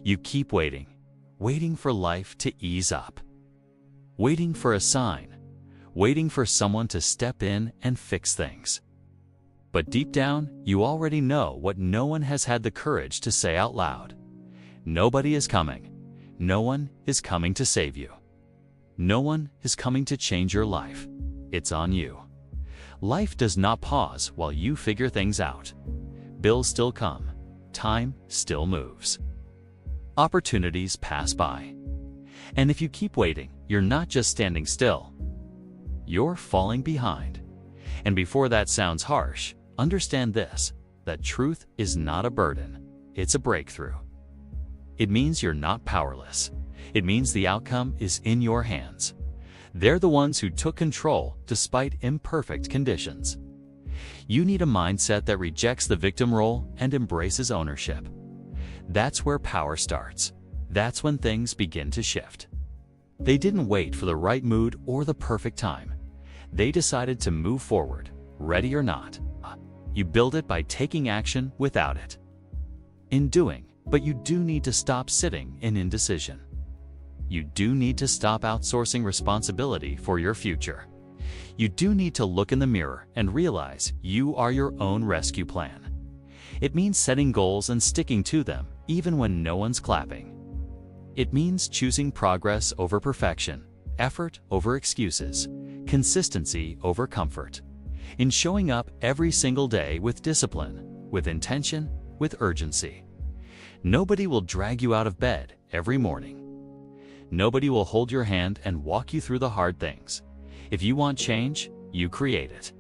You keep waiting, waiting for life to ease up, waiting for a sign, waiting for someone to step in and fix things. But deep down, you already know what no one has had the courage to say out loud. Nobody is coming. No one is coming to save you. No one is coming to change your life. It's on you. Life does not pause while you figure things out. Bills still come. Time still moves. Opportunities pass by. And if you keep waiting, you're not just standing still. You're falling behind. And before that sounds harsh, understand this, that truth is not a burden. It's a breakthrough. It means you're not powerless. It means the outcome is in your hands. They're the ones who took control despite imperfect conditions. You need a mindset that rejects the victim role and embraces ownership. That's where power starts. That's when things begin to shift. They didn't wait for the right mood or the perfect time. They decided to move forward, ready or not. You build it by taking action without it. In doing, but you do need to stop sitting in indecision. You do need to stop outsourcing responsibility for your future. You do need to look in the mirror and realize you are your own rescue plan. It means setting goals and sticking to them, even when no one's clapping. It means choosing progress over perfection, effort over excuses, consistency over comfort. In showing up every single day with discipline, with intention, with urgency. Nobody will drag you out of bed every morning. Nobody will hold your hand and walk you through the hard things. If you want change, you create it.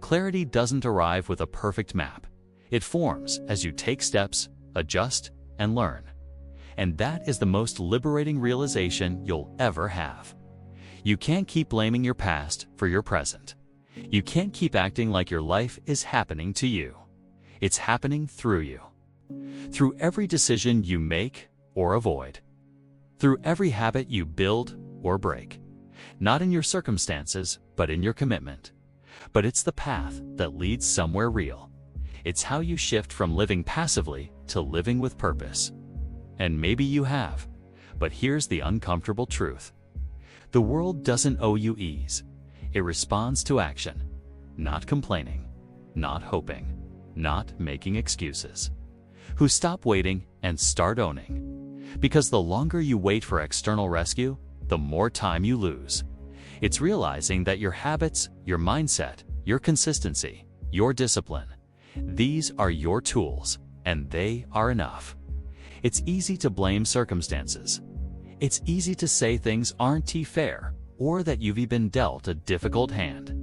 Clarity doesn't arrive with a perfect map. It forms as you take steps, adjust, and learn. And that is the most liberating realization you'll ever have. You can't keep blaming your past for your present. You can't keep acting like your life is happening to you. It's happening through you. Through every decision you make or avoid. Through every habit you build or break. Not in your circumstances, but in your commitment. But it's the path that leads somewhere real. It's how you shift from living passively to living with purpose. And maybe you have. But here's the uncomfortable truth. The world doesn't owe you ease. It responds to action. Not complaining. Not hoping. Not making excuses. Who stop waiting and start owning. Because the longer you wait for external rescue, the more time you lose. It's realizing that your habits, your mindset, your consistency, your discipline, these are your tools, and they are enough. It's easy to blame circumstances. It's easy to say things aren't fair, or that you've been dealt a difficult hand.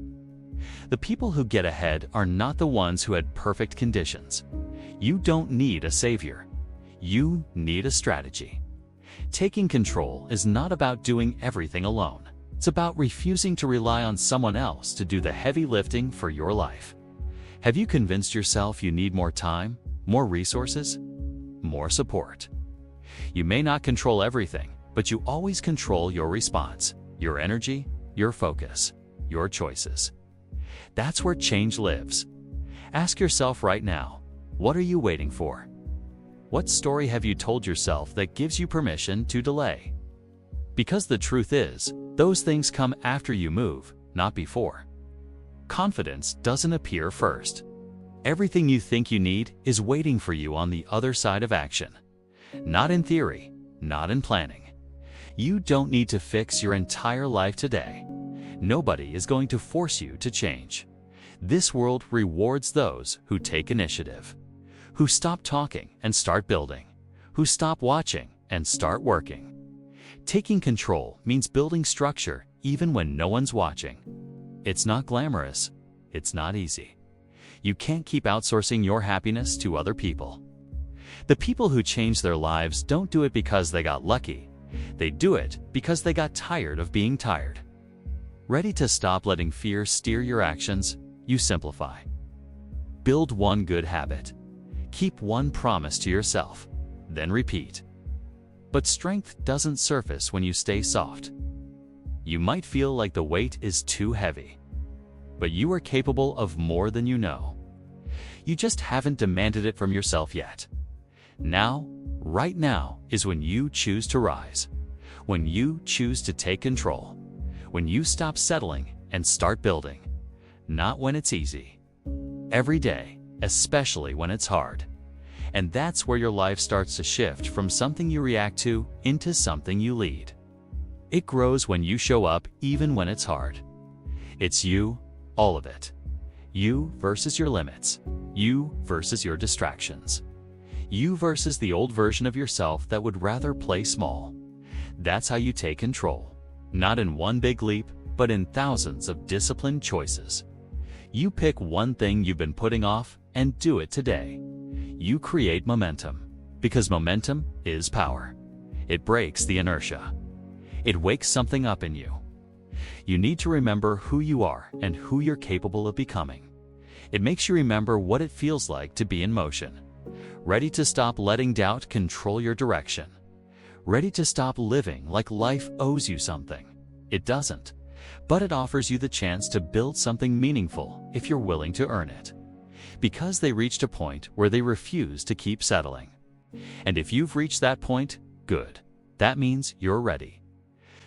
The people who get ahead are not the ones who had perfect conditions. You don't need a savior. You need a strategy. Taking control is not about doing everything alone. It's about refusing to rely on someone else to do the heavy lifting for your life. Have you convinced yourself you need more time, more resources, more support? You may not control everything, but you always control your response, your energy, your focus, your choices. That's where change lives. Ask yourself right now, what are you waiting for? What story have you told yourself that gives you permission to delay? Because the truth is, those things come after you move, not before. Confidence doesn't appear first. Everything you think you need is waiting for you on the other side of action. Not in theory, not in planning. You don't need to fix your entire life today. Nobody is going to force you to change. This world rewards those who take initiative, who stop talking and start building, who stop watching and start working. Taking control means building structure even when no one's watching. It's not glamorous. It's not easy. You can't keep outsourcing your happiness to other people. The people who change their lives don't do it because they got lucky. They do it because they got tired of being tired. Ready to stop letting fear steer your actions, you simplify. Build one good habit. Keep one promise to yourself, then repeat. But strength doesn't surface when you stay soft. You might feel like the weight is too heavy, but you are capable of more than you know. You just haven't demanded it from yourself yet. Now, right now, is when you choose to rise, when you choose to take control, when you stop settling and start building. Not when it's easy. Every day, especially when it's hard. And that's where your life starts to shift from something you react to into something you lead. It grows when you show up even when it's hard. It's you, all of it. You versus your limits. You versus your distractions. You versus the old version of yourself that would rather play small. That's how you take control. Not in one big leap, but in thousands of disciplined choices. You pick one thing you've been putting off and do it today. You create momentum, because momentum is power. It breaks the inertia. It wakes something up in you. You need to remember who you are and who you're capable of becoming. It makes you remember what it feels like to be in motion, ready to stop letting doubt control your direction, ready to stop living like life owes you something. It doesn't, but it offers you the chance to build something meaningful if you're willing to earn it. Because they reached a point where they refuse to keep settling. And if you've reached that point, good. That means you're ready.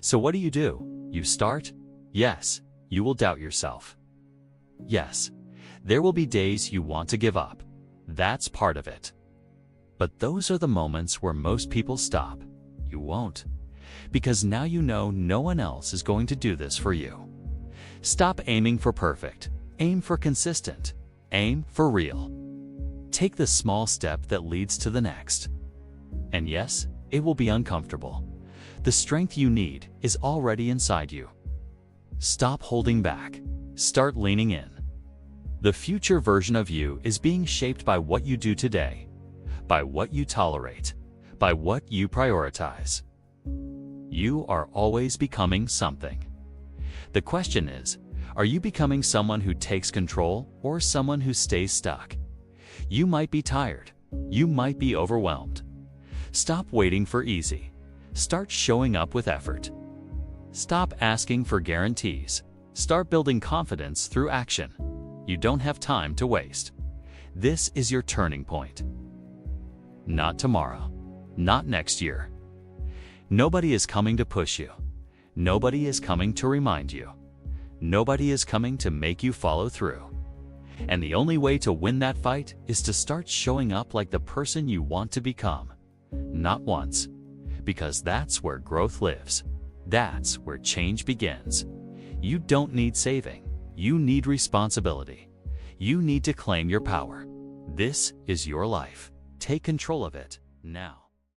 So what do? You start? Yes, you will doubt yourself. Yes, there will be days you want to give up. That's part of it. But those are the moments where most people stop. You won't. Because now you know no one else is going to do this for you. Stop aiming for perfect. Aim for consistent. Aim for real. Take the small step that leads to the next. And yes, it will be uncomfortable. The strength you need is already inside you. Stop holding back. Start leaning in. The future version of you is being shaped by what you do today, by what you tolerate, by what you prioritize. You are always becoming something. The question is, are you becoming someone who takes control or someone who stays stuck? You might be tired. You might be overwhelmed. Stop waiting for easy. Start showing up with effort. Stop asking for guarantees. Start building confidence through action. You don't have time to waste. This is your turning point. Not tomorrow. Not next year. Nobody is coming to push you. Nobody is coming to remind you. Nobody is coming to make you follow through. And the only way to win that fight is to start showing up like the person you want to become. Not once. Because that's where growth lives. That's where change begins. You don't need saving. You need responsibility. You need to claim your power. This is your life. Take control of it now.